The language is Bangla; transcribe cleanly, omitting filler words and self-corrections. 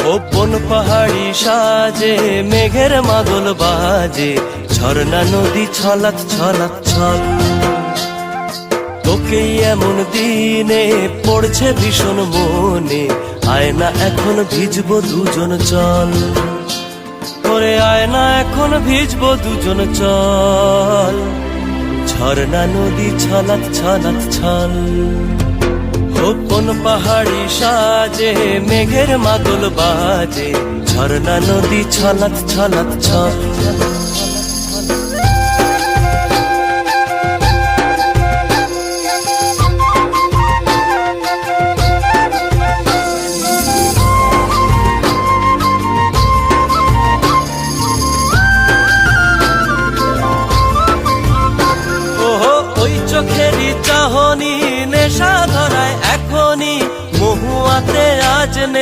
ওপন পাহাড়ি সাজে মেঘের মাদল বাজে, ঝর্ণা নদী ছলাৎ ছলাৎ ছল। তোকেই এমন দিনে পড়ছে ভীষণ মনে, আয়না এখন ভিজবো দুজন চল। করে আয়না এখন ভিজবো দুজন চল, ঝর্ণা নদী ছলাৎ ছলাৎ ছল। ওপন পাহাড়ি সাজে মেঘের মাদল বাজে, ঝর্ণা নদী ছলাৎ ছলাৎ ছল।